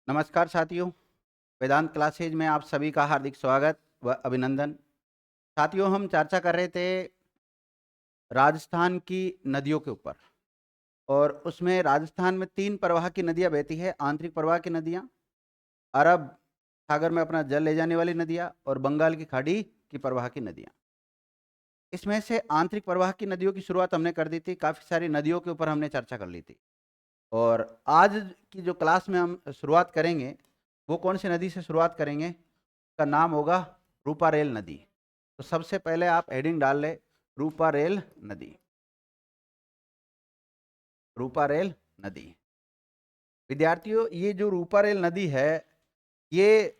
नमस्कार साथियों, वेदांत क्लासेज में आप सभी का हार्दिक स्वागत व अभिनंदन। साथियों, हम चर्चा कर रहे थे राजस्थान की नदियों के ऊपर और उसमें राजस्थान में 3 प्रवाह की नदियाँ बहती है। आंतरिक प्रवाह की नदियाँ, अरब सागर में अपना जल ले जाने वाली नदियाँ और बंगाल की खाड़ी की प्रवाह की नदियाँ। इसमें से आंतरिक प्रवाह की नदियों की शुरुआत हमने कर दी थी। काफ़ी सारी नदियों के ऊपर हमने चर्चा कर ली थी और आज की जो क्लास में हम शुरुआत करेंगे, वो कौन सी नदी से शुरुआत करेंगे? का नाम होगा रूपारेल नदी। तो सबसे पहले आप हेडिंग डाल लें, रूपारेल नदी। रूपारेल नदी। विद्यार्थियों, ये जो रूपारेल नदी है, ये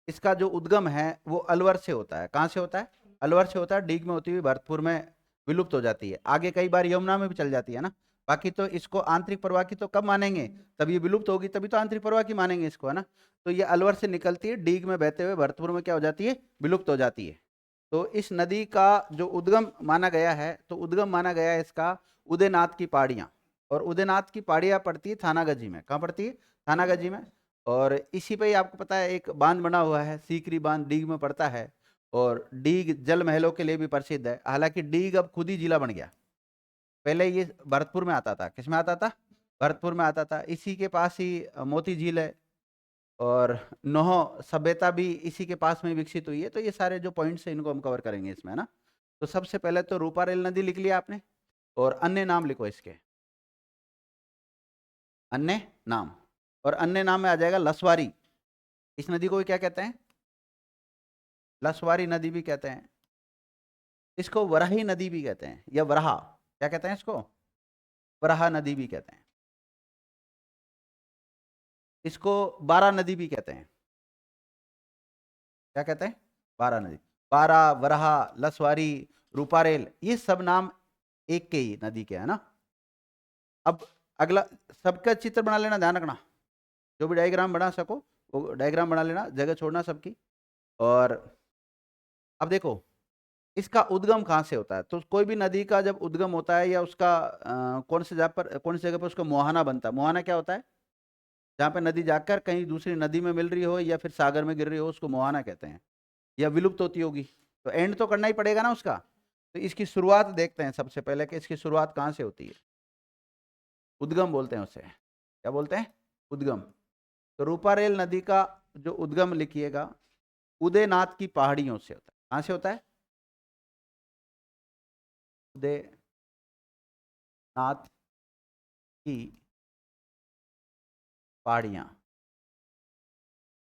इसका जो उद्गम है वो अलवर से होता है। कहाँ से होता है? अलवर से होता है। डीग में होती हुई भरतपुर में विलुप्त हो जाती है। आगे कई बार यमुना में भी चल जाती है ना। बाकी तो इसको आंतरिक प्रवाह की तो कब मानेंगे? तब ये विलुप्त होगी, तभी तो आंतरिक प्रवाह की मानेंगे इसको, है ना। तो ये अलवर से निकलती है, डीग में बहते हुए भरतपुर में क्या हो जाती है? विलुप्त हो जाती है। तो इस नदी का जो उद्गम माना गया है, तो उद्गम माना गया है इसका उदयनाथ की पहाड़ियाँ। और उदयनाथ की पहाड़ियाँ पड़ती है थानागजी में। कहाँ पड़ती है? थानागजी में। और इसी पे ही आपको पता है एक बांध बना हुआ है, सीकरी बांध, डीग में पड़ता है। और डीग जल महलों के लिए भी प्रसिद्ध है। हालांकि डीग अब खुद ही जिला बन गया। पहले ये भरतपुर में आता था। किस में आता था? भरतपुर में आता था। इसी के पास ही मोती झील है और नौह सभ्यता भी इसी के पास में विकसित हुई है। तो ये सारे जो पॉइंट्स हैं, इनको हम कवर करेंगे इसमें, है ना। तो सबसे पहले तो रूपारेल नदी लिख लिया आपने और अन्य नाम लिखो इसके, अन्य नाम। और अन्य नाम में आ जाएगा लसवारी। इस नदी को क्या कहते हैं? लसवारी नदी भी कहते हैं। इसको वराही नदी भी कहते हैं, या वराहा, क्या कहते हैं इसको? वराहा नदी भी कहते हैं। इसको बारा नदी भी कहते हैं। क्या कहते हैं? बारा नदी। बारा, वराहा, लसवारी, रूपारेल, ये सब नाम एक के ही नदी के, है ना। अब अगला, सबका चित्र बना लेना, ध्यान रखना। जो भी डायग्राम बना सको वो डायग्राम बना लेना, जगह छोड़ना सबकी। और अब देखो, इसका उद्गम कहाँ से होता है? तो कोई भी नदी का जब उद्गम होता है या उसका कौन सी जगह पर उसका मुहाना बनता है। मुहाना क्या होता है? जहाँ पे नदी जाकर कहीं दूसरी नदी में मिल रही हो या फिर सागर में गिर रही हो, उसको मुहाना कहते हैं। या विलुप्त होती होगी तो एंड तो करना ही पड़ेगा ना उसका। तो इसकी शुरुआत देखते हैं सबसे पहले कि इसकी शुरुआत कहाँ से होती है। उद्गम बोलते हैं उसे। क्या बोलते हैं? उद्गम। तो रूपारेल नदी का जो उद्गम लिखिएगा, उदयनाथ की पहाड़ियों से होता है। कहाँ से होता है? उदयनाथ की पहाड़ियाँ।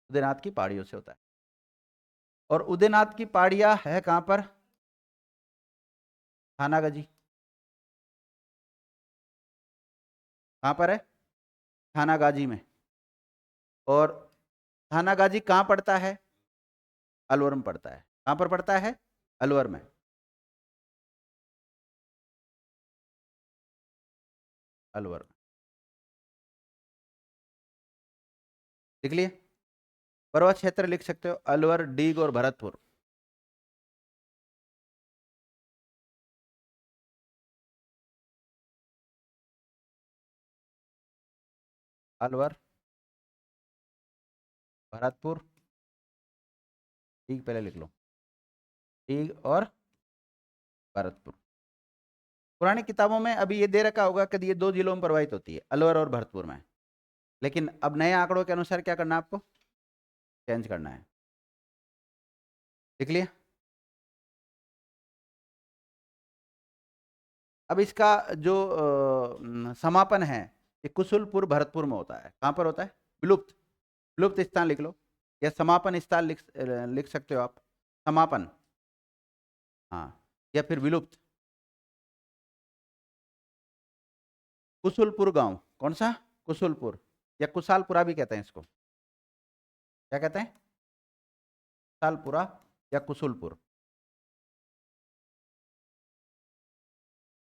उदयनाथ की पहाड़ियों से होता है। और उदयनाथ की पहाड़ियाँ है कहाँ पर? थानागजी। कहाँ पर है? थानागाजी में। और थानागाजी कहाँ पड़ता है? अलवर में पड़ता है। कहाँ पर पड़ता है? अलवर में। अलवर में। लिख लिए? पर्वत क्षेत्र लिख सकते हो, अलवर, डीग और भरतपुर। अलवर, भरतपुर, डीग पहले लिख लो, डीग और भरतपुर। पुरानी किताबों में अभी ये दे रखा होगा कि ये 2 जिलों में प्रवाहित होती है, अलवर और भरतपुर में। लेकिन अब नए आंकड़ों के अनुसार क्या करना है आपको? चेंज करना है। लिख लिया? अब इसका जो समापन है, ये कुशुलपुर भरतपुर में होता है। कहाँ पर होता है? विलुप्त। विलुप्त स्थान लिख लो, या समापन स्थान लिख सकते हो आप। समापन, हाँ, या फिर विलुप्त। कुशुलपुर गांव। कौन सा? कुशुलपुर, या कुशालपुरा भी कहते हैं इसको। क्या कहते हैं? कुशालपुरा या कुशुलपुर।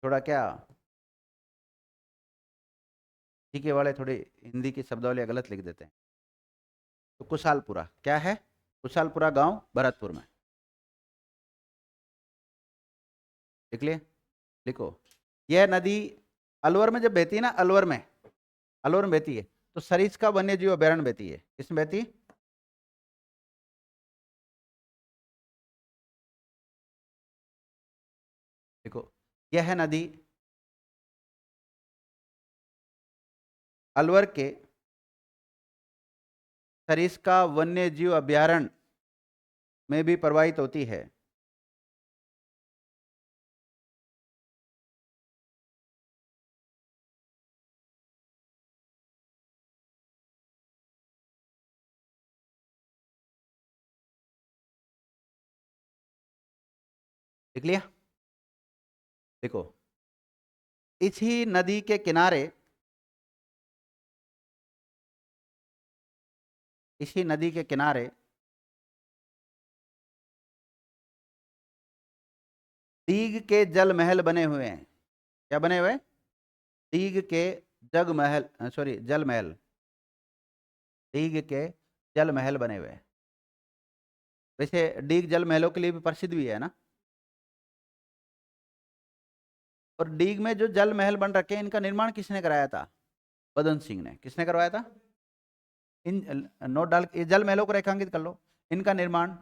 थोड़ा क्या, जीके वाले थोड़ी हिंदी की शब्दावली गलत लिख देते हैं। तो कुशालपुरा क्या है? कुशालपुरा गांव भरतपुर में। लिख लिए? लिखो। यह नदी अलवर में जब बहती है ना, अलवर में बहती है, तो सरिस्का वन्य जीव अभयारण्य बहती है, किसमें बहती है? देखो यह है नदी अलवर के सरिस्का वन्य जीव अभयारण्य में भी प्रवाहित होती है। देख लिया? देखो इसी नदी के किनारे, इसी नदी के किनारे दीघ के जल महल बने हुए हैं। क्या बने हुए? दीघ के जग महल, सॉरी जल महल, दीघ के जल महल बने हुए हैं। वैसे दीघ जल महलों के लिए भी प्रसिद्ध भी है ना। और दीघ में जो जल महल बन रखे हैं, इनका निर्माण किसने कराया था? बदन सिंह ने। किसने करवाया था? इन नोट डाल, ये जल महलों को रेखांकित कर लो। इनका निर्माण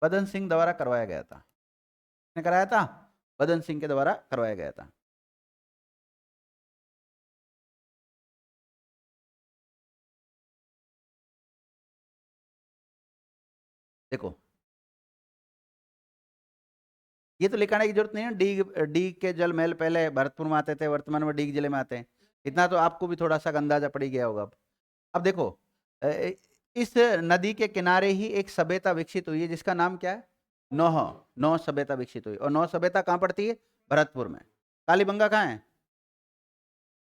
बदन सिंह द्वारा करवाया गया था। किसने कराया था? बदन सिंह के द्वारा करवाया गया था। देखो ये तो लिखाने की जरूरत नहीं है। डीग डीग के जल महल पहले भरतपुर में आते थे, वर्तमान में डीग जिले में आते हैं। इतना तो आपको भी थोड़ा सा अंदाजा पड़ ही गया होगा। अब देखो इस नदी के किनारे ही एक सभ्यता विकसित हुई है, जिसका नाम क्या है? नौह। नौह सभ्यता विकसित हुई। और नौह सभ्यता कहाँ पड़ती है? भरतपुर में। कालीबंगा कहाँ है?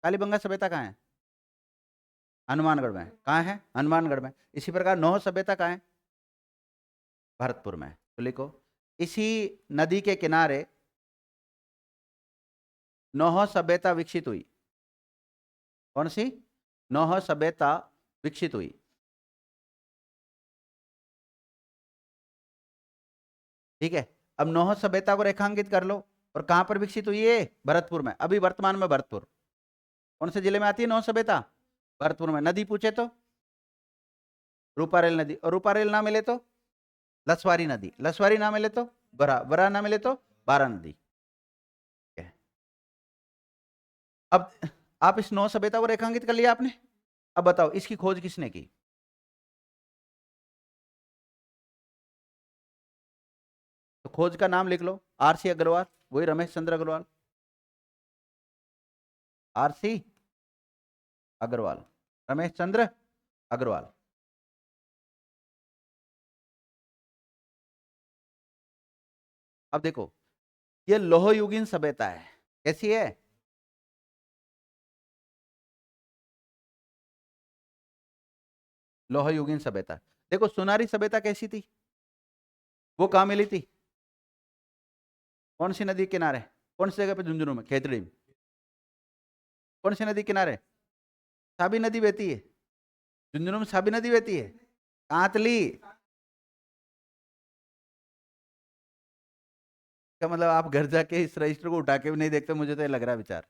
कालीबंगा सभ्यता कहाँ है? हनुमानगढ़ में। कहाँ है? हनुमानगढ़ में। इसी प्रकार नौह सभ्यता कहाँ है? भरतपुर में। तो लिखो इसी नदी के किनारे नौह सभ्यता विकसित हुई। कौन सी? नौह सभ्यता विकसित हुई। ठीक है। अब नौह सभ्यता को रेखांकित कर लो। और कहां पर विकसित हुई है? भरतपुर में। अभी वर्तमान में भरतपुर। कौन से जिले में आती है नौह सभ्यता? भरतपुर में। नदी पूछे तो रूपारेल नदी, और रूपारेल ना मिले तो लसवारी नदी, लसवारी ना मिले तो बरा, बरा ना मिले तो बारा नदी। ठीक है। अब आप इस नौ सभ्यता को रेखांकित कर लिया आपने। अब बताओ इसकी खोज किसने की? तो खोज का नाम लिख लो। आरसी अग्रवाल, वही रमेश चंद्र अग्रवाल। आरसी अग्रवाल, रमेश चंद्र अग्रवाल। अब देखो ये लोह युगीन सभ्यता है। कैसी है? लोह युगीन सभ्यता। देखो सुनारी सभ्यता कैसी थी? वो कहाँ मिली थी? कौन सी नदी किनारे? कौन सी जगह पे? झुंझुनू में, खेतड़ी में। कौन सी नदी किनारे? साबी नदी बहती है। झुंझुनू में साबी नदी बहती है। कांतली का मतलब आप घर जाके इस रजिस्टर को उठा के भी नहीं देखते, मुझे तो ये लग रहा है विचार।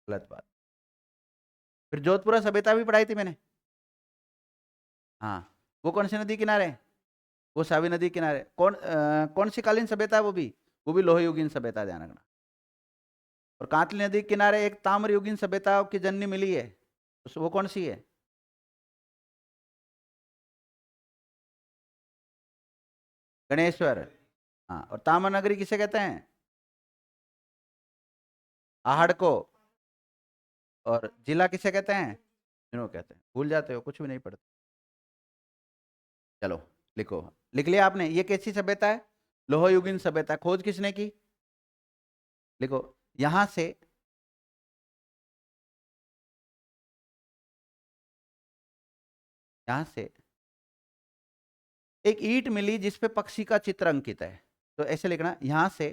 गलत बात। फिर जोधपुरा सभ्यता भी पढ़ाई थी मैंने। हाँ। वो कौन सी नदी किनारे? वो सावी नदी किनारे। कौन सी कालीन सभ्यता है वो भी? वो भी लोह युगीन सभ्यता, ध्यान रखना। और कांतली नदी के किनारे एक ताम्र युगीन सभ्यता की जननी मिली है। वो कौन सी है? गणेश्वर। हाँ। और ताम्र नगरी किसे कहते हैं? आहड़ को। और जिला किसे कहते हैं? जिन्हों कहते हैं। भूल जाते हो, कुछ भी नहीं पढ़ते। चलो लिखो। लिख लिया आपने? ये कैसी सभ्यता है? लोह युगीन सभ्यता। खोज किसने की? लिखो यहां से यहां से एक ईंट मिली जिसपे पक्षी का चित्र अंकित है। तो ऐसे लिखना, यहां से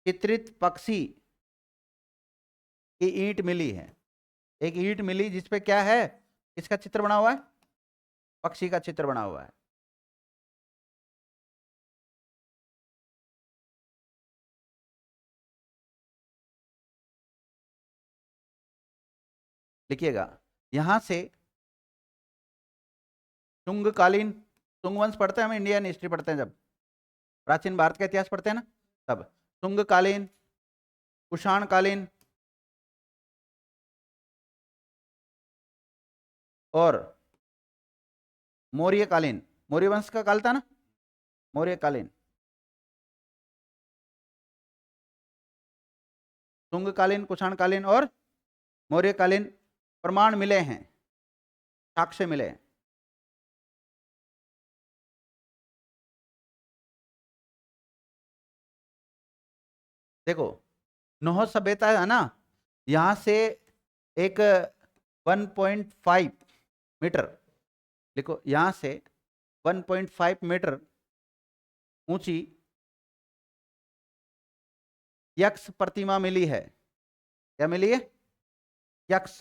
चित्रित पक्षी की ईंट मिली है। एक ईंट मिली जिसपे क्या है? किसका चित्र बना हुआ है? पक्षी का चित्र बना हुआ है। लिखिएगा, यहां से शुंगकालीन, शुंग वंश पढ़ते हैं हम, इंडियन हिस्ट्री पढ़ते हैं जब, प्राचीन भारत का इतिहास पढ़ते हैं ना, तब शुंगकालीन, कुषाणकालीन और मौर्यकालीन, मौर्य वंश का काल था ना, मौर्यकालीन, शुंगकालीन, कुषाणकालीन और मौर्यकालीन प्रमाण मिले हैं, साक्ष्य मिले हैं। देखो नोह सभ्यता है ना, यहां से एक 1.5 मीटर, देखो यहां से 1.5 मीटर ऊंची यक्ष प्रतिमा मिली है। क्या मिली है? यक्ष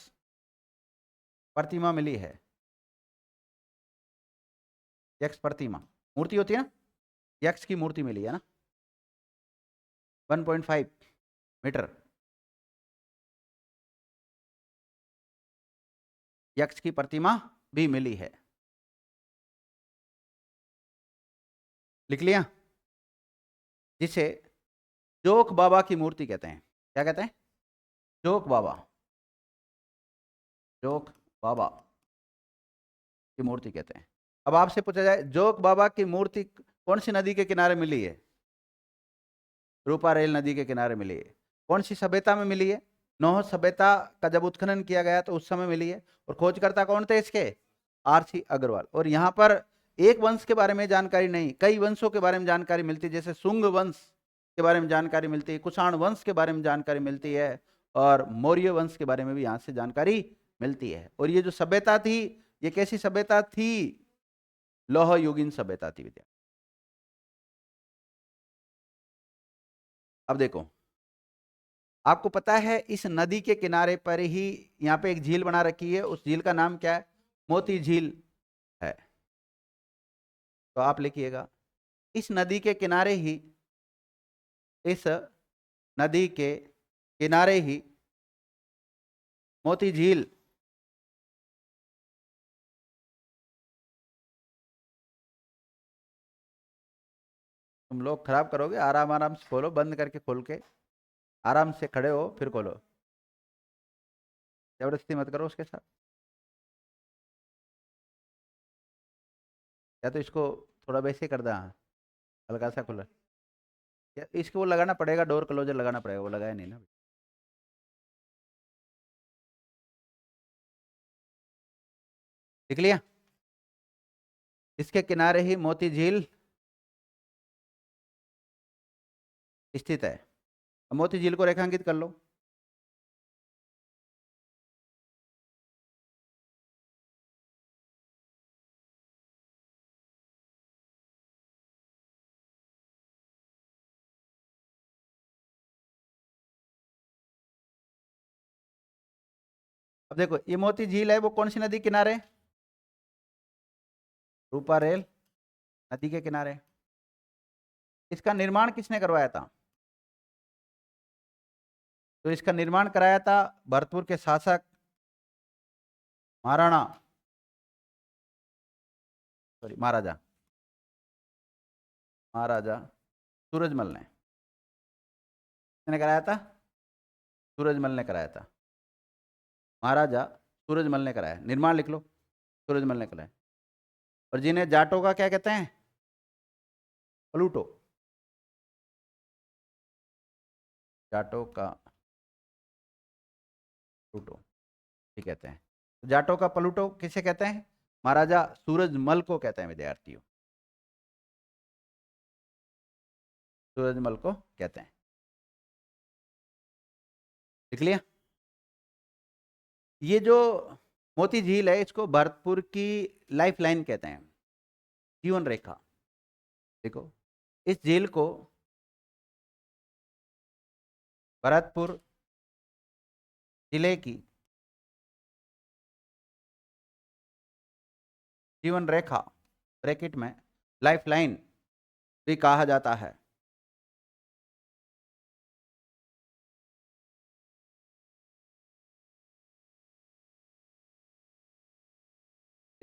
प्रतिमा मिली है। यक्ष प्रतिमा मूर्ति होती है ना, यक्ष की मूर्ति मिली है ना, 1.5 मीटर यक्ष की प्रतिमा भी मिली है। लिख लिया? जिसे जोक बाबा की मूर्ति कहते हैं। क्या कहते हैं? जोक बाबा, जोक बाबा की मूर्ति कहते हैं। अब आपसे पूछा जाए जोक बाबा की मूर्ति कौन सी नदी के किनारे मिली है? रूपारेल नदी के किनारे मिली है। कौन सी सभ्यता में मिली है? नोह सभ्यता का जब उत्खनन किया गया तो उस समय मिली है। और खोजकर्ता कौन थे इसके? आरसी अग्रवाल। और यहाँ पर एक वंश के बारे में जानकारी नहीं, कई वंशों के बारे में जानकारी मिलती है, जैसे शुंग वंश के बारे में जानकारी मिलती है, कुषाण वंश के बारे में जानकारी मिलती है, और मौर्य वंश के बारे में भी यहाँ से जानकारी मिलती है। और ये जो सभ्यता थी, ये कैसी सभ्यता थी? लौह युगीन सभ्यता थी विद्या। अब देखो, आपको पता है इस नदी के किनारे पर ही यहाँ पे एक झील बना रखी है, उस झील का नाम क्या है? मोती झील है। तो आप लिखिएगा, इस नदी के किनारे ही, इस नदी के किनारे ही मोती झील तुम लोग खराब करोगे, आराम आराम से खोलो, बंद करके खोल के आराम से खड़े हो फिर खोलो, जबरदस्ती मत करो उसके साथ। या तो इसको थोड़ा वैसे कर दें, हल्का सा खुला, या इसको वो लगाना पड़ेगा, डोर क्लोजर लगाना पड़ेगा, वो लगाया नहीं ना। देख लिया? इसके किनारे ही मोती झील स्थित है। अब मोती झील को रेखांकित कर लो। अब देखो ये मोती झील है, वो कौन सी नदी किनारे? रूपारेल नदी के किनारे। इसका निर्माण किसने करवाया था? तो इसका निर्माण कराया था भरतपुर के शासक महाराणा, सॉरी महाराजा, महाराजा सूरजमल ने। किसने कराया था? सूरजमल ने कराया था। महाराजा सूरजमल ने कराया। निर्माण लिख लो, सूरजमल ने कराया। और जिन्हें जाटों का क्या कहते हैं? प्लूटो। जाटों का प्लूटो ठीक कहते हैं। तो जाटों का प्लूटो किसे कहते हैं? महाराजा सूरजमल को कहते हैं विद्यार्थियों, सूरजमल को कहते हैं। लिख लिया? ये जो मोती झील है इसको भरतपुर की लाइफ लाइन कहते हैं, जीवन रेखा। देखो इस झील को भरतपुर जिले की जीवन रेखा ब्रैकेट में लाइफ लाइन भी कहा जाता है।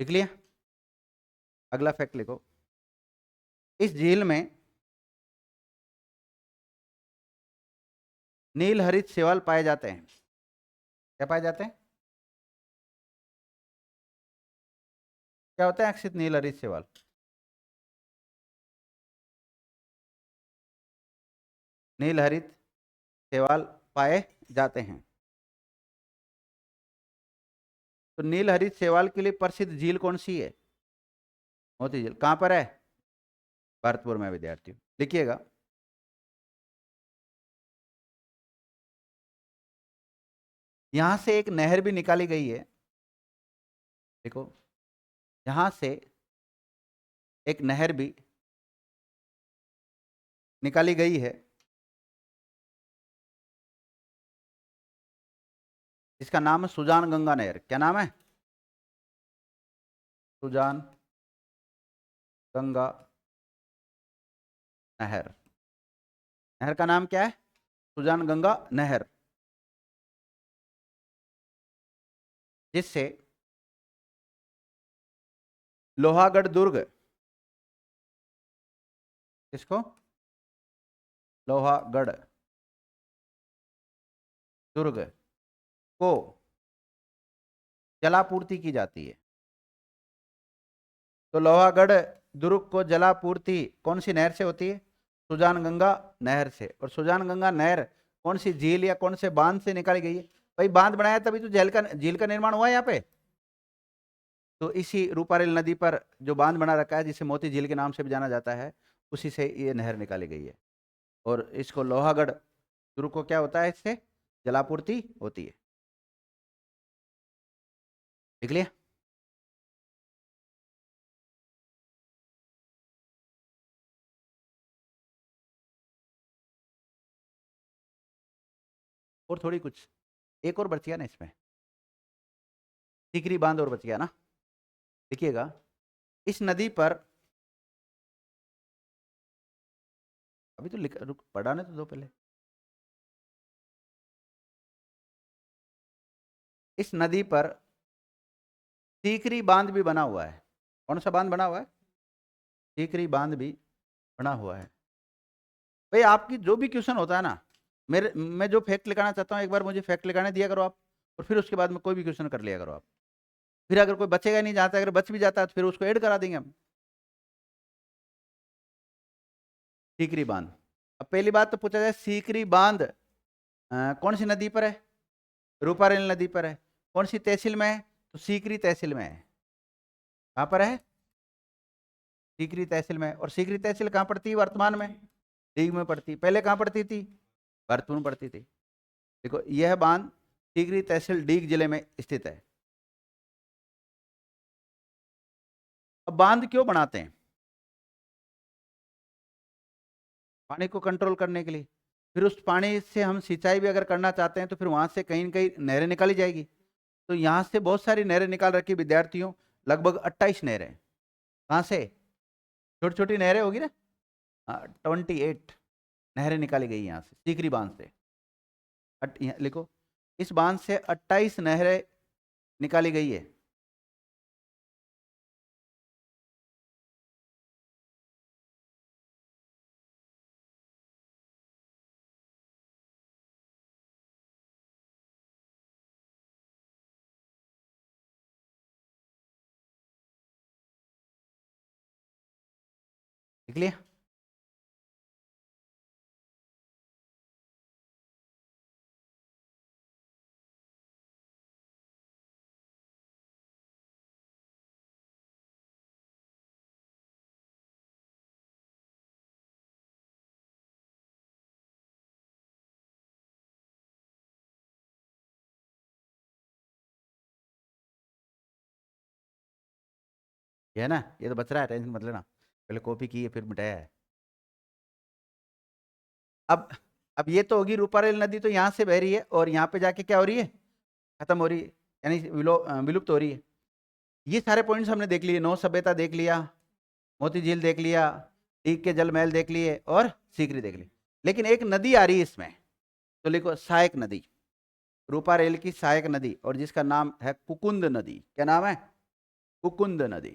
लिख लिया। अगला फैक्ट लिखो, इस झील में नील हरित शैवाल पाए जाते हैं। क्या पाए जाते हैं? क्या होता है अक्षित नील हरित शैवाल? नील हरित शैवाल पाए जाते हैं। तो नील हरित शैवाल के लिए प्रसिद्ध झील कौन सी है? मोती झील। कहां पर है? भरतपुर में विद्यार्थियों, लिखिएगा। यहां से एक नहर भी निकाली गई है। देखो, यहां से एक नहर भी निकाली गई है, इसका नाम है सुजान गंगा नहर। क्या नाम है? सुजान गंगा नहर। नहर का नाम क्या है? सुजान गंगा नहर, जिससे लोहागढ़ दुर्ग, किसको? लोहागढ़ दुर्ग को जलापूर्ति की जाती है। तो लोहागढ़ दुर्ग को जलापूर्ति कौन सी नहर से होती है? सुजान गंगा नहर से। और सुजान गंगा नहर कौन सी झील या कौन से बांध से निकाली गई है? भाई बांध बनाया तभी तो झील का निर्माण हुआ है यहाँ पे। तो इसी रूपारेल नदी पर जो बांध बना रखा है, जिसे मोती झील के नाम से भी जाना जाता है, उसी से ये नहर निकाली गई है। और इसको लोहागढ़ दुर्ग को क्या होता है? इससे जलापूर्ति होती है। लिख लिया। और थोड़ी कुछ एक और बच गया ना इसमें, टिकरी बांध और बच गया ना। देखिएगा, इस नदी पर अभी तो लिख रुक पढ़ाने तो दो पहले। इस नदी पर टीकरी बांध भी बना हुआ है। कौन सा बांध बना हुआ है? टीकरी बांध भी बना हुआ है। भाई आपकी जो भी क्वेश्चन होता है ना, मैं जो फैक्ट लिखाना चाहता हूँ, एक बार मुझे फैक्ट लिखाने दिया करो आप, और फिर उसके बाद में कोई भी क्वेश्चन कर लिया करो आप। फिर अगर कोई बचेगा नहीं जाता, अगर बच भी जाता है तो फिर उसको ऐड करा देंगे हम। सीकरी बांध। अब पहली बात तो पूछा जाए, सीकरी बांध कौन सी नदी पर है? रूपारेल नदी पर है। कौन सी तहसील में है? तो सीकरी तहसील में है। कहाँ पर है? सीकरी तहसील में। और सीकरी तहसील कहाँ पड़ती है वर्तमान में? डीग में पड़ती है। पहले कहाँ पड़ती थी? भरतपुर में पड़ती थी। देखो, यह बांध सीकरी तहसील डीग जिले में स्थित है। अब बांध क्यों बनाते हैं? पानी को कंट्रोल करने के लिए। फिर उस पानी से हम सिंचाई भी अगर करना चाहते हैं तो फिर वहां से कहीं न कहीं नहरें निकाली जाएगी। तो यहाँ से बहुत सारी नहरें निकाल रखी विद्यार्थियों, लगभग 28 नहरें। कहाँ से? छोटी छोटी नहरें होगी ना, 28 नहरें निकाली गई यहाँ से सीकरी बांध से। यहाँ लिखो, इस बांध से 28 नहरें निकाली गई है। लिख लिया। ये है ना, ये तो बच रहा है, टेंशन मत लेना। पहले कॉपी की है फिर मिटाया है। अब अब ये तो होगी रूपारेल नदी, तो यहाँ से बह रही है और यहाँ पे जाके क्या हो रही है? खत्म हो रही है, यानी विलुप्त हो रही है। ये सारे पॉइंट्स हमने देख लिए। नौ सभ्यता देख लिया, मोती झील देख लिया, टीक के जल महल देख लिए, और सीकरी देख ली। लेकिन एक नदी आ रही है इसमें, तो लिखो सहायक नदी। रूपारेल की सहायक नदी, और जिसका नाम है कुकुंद नदी। क्या नाम है? कुकुंद नदी।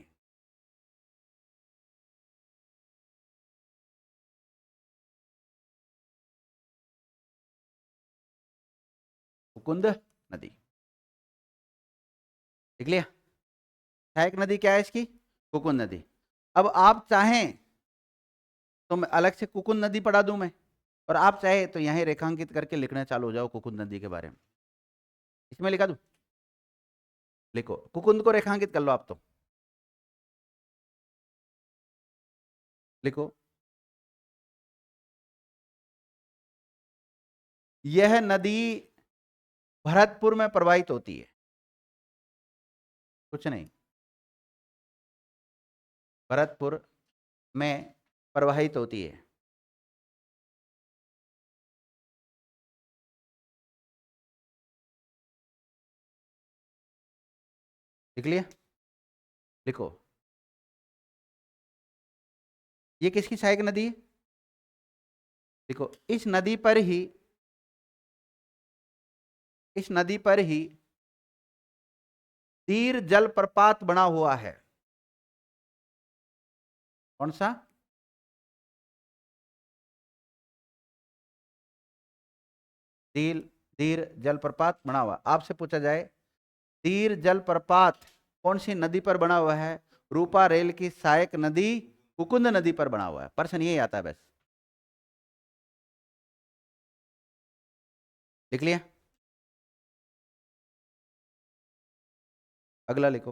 कुकुंद नदी, देख लिया। सहायक नदी क्या है इसकी? कुकुंद नदी। अब आप चाहें तो मैं अलग से कुकुंद नदी पढ़ा दूं मैं, और आप चाहे तो यहीं रेखांकित करके लिखना चालू हो जाओ कुकुंद नदी के बारे में। इसमें लिखा दूं? लिखो, कुकुंद को रेखांकित कर लो आप तो। लिखो, यह नदी भरतपुर में प्रवाहित होती है। कुछ नहीं, भरतपुर में प्रवाहित होती है। लिख लिया? लिखो, ये किसकी सहायक नदी है? देखो, इस नदी पर ही, इस नदी पर ही तीर जलप्रपात बना हुआ है। कौन सा? तीर, तीर जलप्रपात बना हुआ। आपसे पूछा जाए तीर जलप्रपात कौन सी नदी पर बना हुआ है? रूपा रेल की सहायक नदी कुकुंद नदी पर बना हुआ है। प्रश्न यही आता है बस। लिख लिया? अगला लिखो,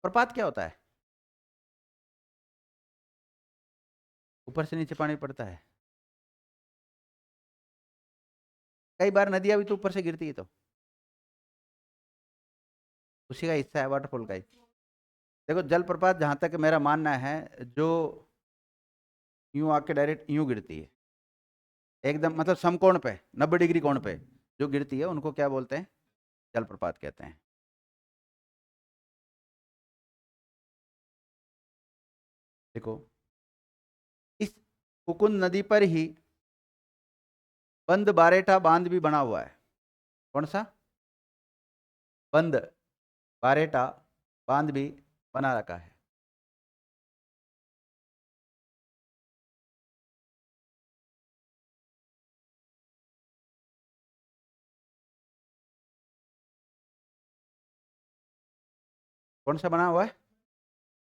प्रपात क्या होता है? ऊपर से नीचे पानी पड़ता है। कई बार नदियां भी तो ऊपर से गिरती है, तो उसी का हिस्सा है, वाटरफॉल का ही। देखो, जलप्रपात जहां तक मेरा मानना है, जो यूं आके डायरेक्ट यूं गिरती है, एकदम मतलब समकोण पे, 90 डिग्री कोण पे जो गिरती है, उनको क्या बोलते हैं? जलप्रपात कहते हैं। देखो, इस कुकुंद नदी पर ही बंद बारेठा बांध भी बना हुआ है। कौन सा? बंद बारेठा बांध भी बना रखा है। कौन सा बना हुआ है?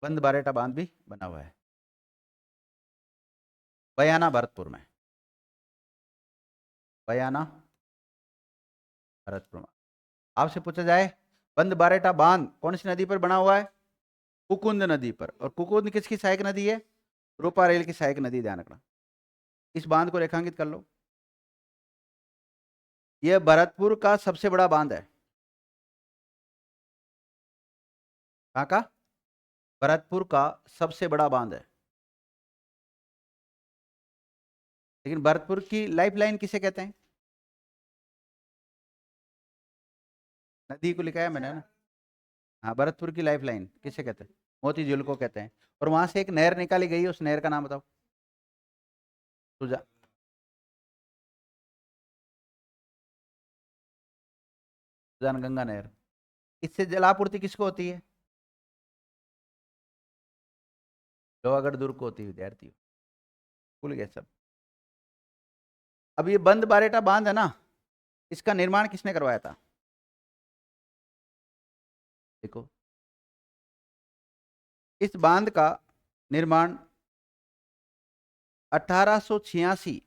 बंद बारेठा बांध भी बना हुआ है, बयाना भरतपुर में। बयाना भरतपुर में। आपसे पूछा जाए बंद बारेठा बांध कौन सी नदी पर बना हुआ है? कुकुंद नदी पर। और कुकुंद किसकी सहायक नदी है? रूपा रेल की सहायक नदी, ध्यान रखना। इस बांध को रेखांकित कर लो। यह भरतपुर का सबसे बड़ा बांध है। कहाँ का? भरतपुर का सबसे बड़ा बांध है। लेकिन भरतपुर की लाइफलाइन किसे कहते हैं? नदी को लिखा है मैंने ना। हाँ, भरतपुर की लाइफलाइन किसे कहते हैं? मोती झील को कहते हैं। और वहां से एक नहर निकाली गई है, उस नहर का नाम बताओ। सुजा, गंगा नहर। इससे जलापूर्ति किसको होती है? लोहागढ़ दुर्ग को होती है, विद्यार्थी भूल गए सब। अब ये बंद बारेटा बांध है ना, इसका निर्माण किसने करवाया था? देखो, इस बांध का निर्माण 1886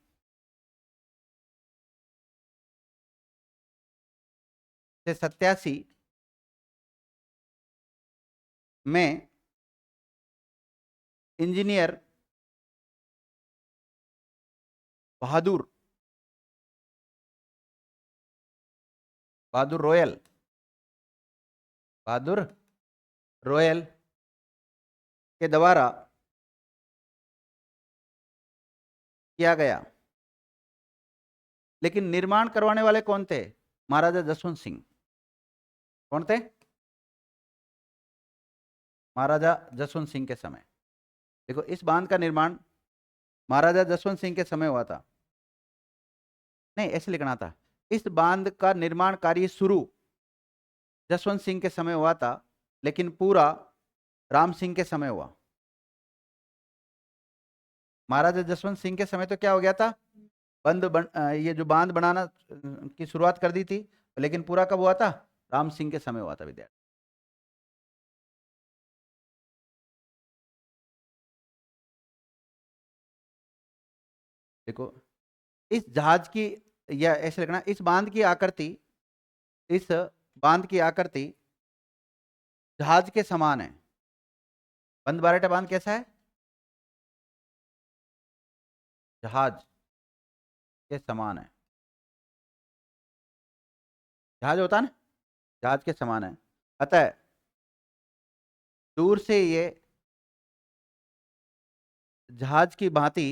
से 87 में इंजीनियर बहादुर बहादुर रॉयल, बहादुर रॉयल के द्वारा किया गया। लेकिन निर्माण करवाने वाले कौन थे? महाराजा जसवंत सिंह। कौन थे? महाराजा जसवंत सिंह के समय। देखो, इस बांध का निर्माण महाराजा जसवंत सिंह के समय हुआ था। नहीं, ऐसे लिखना था, इस बांध का निर्माण कार्य शुरू जसवंत सिंह के समय हुआ था, लेकिन पूरा राम सिंह के समय हुआ। महाराजा जसवंत सिंह के समय तो क्या हो गया था, ये जो बांध बनाना की शुरुआत कर दी थी, लेकिन पूरा कब हुआ था, राम सिंह के समय हुआ था विद्यार्थी। देखो इस जहाज की, या ऐसे लिखना, इस बांध की आकृति, इस बांध की आकृति जहाज के समान है। बंद बारेटा बांध कैसा है, जहाज के समान है। जहाज होता है ना, जहाज के समान है। अतः दूर से ये जहाज की भांति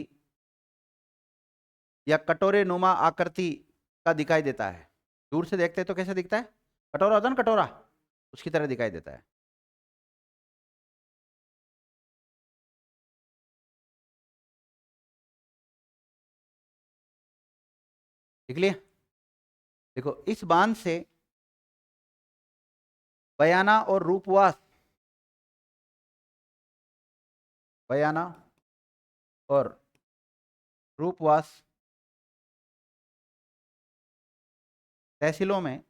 या कटोरे नुमा आकृति का दिखाई देता है। दूर से देखते हैं तो कैसे दिखता है, कटोरा होता है ना, कटोरा, उसकी तरह दिखाई देता है। देख लिया। देखो इस बांध से बयाना और रूपवास, बयाना और रूपवास तहसीलों में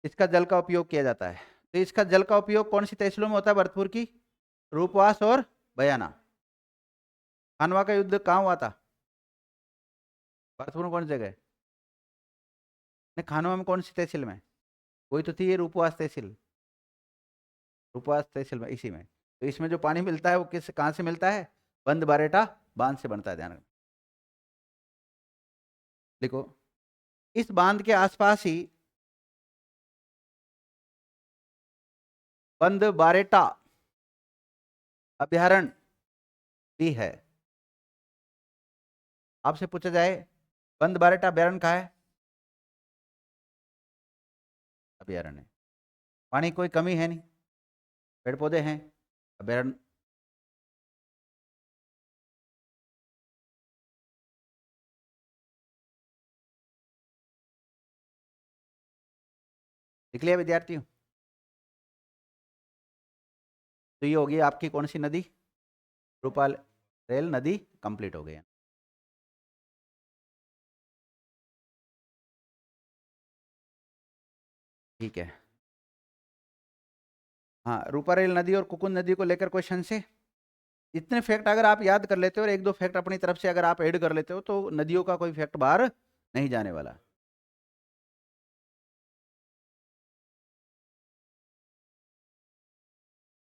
इसका जल का उपयोग किया जाता है। तो इसका जल का उपयोग कौन सी तहसीलों में होता है, भरतपुर की, रूपवास और बयाना। खानवा का युद्ध कहाँ हुआ था, भरतपुर में कौन सी जगह है? नहीं, खानवा में कौन सी तहसील में, वही तो थी ये रूपवास तहसील, रूपवास तहसील में, इसी में। तो इसमें जो पानी मिलता है वो किस, कहाँ से मिलता है, बंद बारेटा बांध से बनता है, ध्यान रखना। देखो इस बांध के आसपास ही बंद बारेटा अभ्यारण्य भी है। आपसे पूछा जाए बंद बारेटा अभ्यारण्य कहाँ है, अभ्यारण्य, पानी कोई कमी है नहीं, पेड़ पौधे हैं, अभ्यारण्य। लिख लिया विद्यार्थियों। तो ये होगी आपकी कौन सी नदी, रूपाल रेल नदी कंप्लीट हो गई है। ठीक है। हाँ, रूपा रेल नदी और कुकुन नदी को लेकर क्वेश्चन से इतने फैक्ट अगर आप याद कर लेते हो और एक दो फैक्ट अपनी तरफ से अगर आप ऐड कर लेते हो तो नदियों का कोई फैक्ट बाहर नहीं जाने वाला।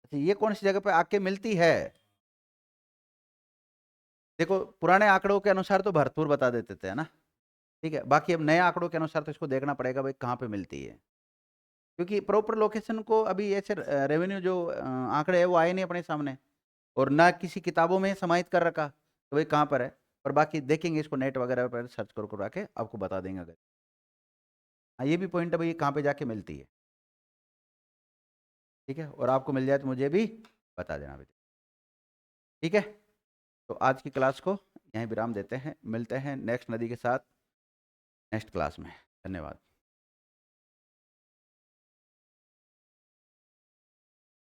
अच्छा, ये कौन सी जगह पे आके मिलती है, देखो पुराने आंकड़ों के अनुसार तो भरतपुर बता देते थे, है ना, ठीक है। बाकी अब नए आंकड़ों के अनुसार तो इसको देखना पड़ेगा भाई कहाँ पे मिलती है, क्योंकि प्रॉपर लोकेशन को अभी ऐसे रेवेन्यू जो आंकड़े हैं वो आए नहीं अपने सामने, और ना किसी किताबों में समाहित कर रखा तो भाई कहाँ पर है। पर बाकी देखेंगे इसको नेट वगैरह पर सर्च कर के आपको बता देंगे अगर। हाँ, ये भी पॉइंट है भाई कहाँ पे जाके मिलती है, ठीक है, और आपको मिल जाए तो मुझे भी बता देना बेटा, ठीक है। तो आज की क्लास को यहीं विराम देते हैं, मिलते हैं नेक्स्ट नदी के साथ नेक्स्ट क्लास में। धन्यवाद।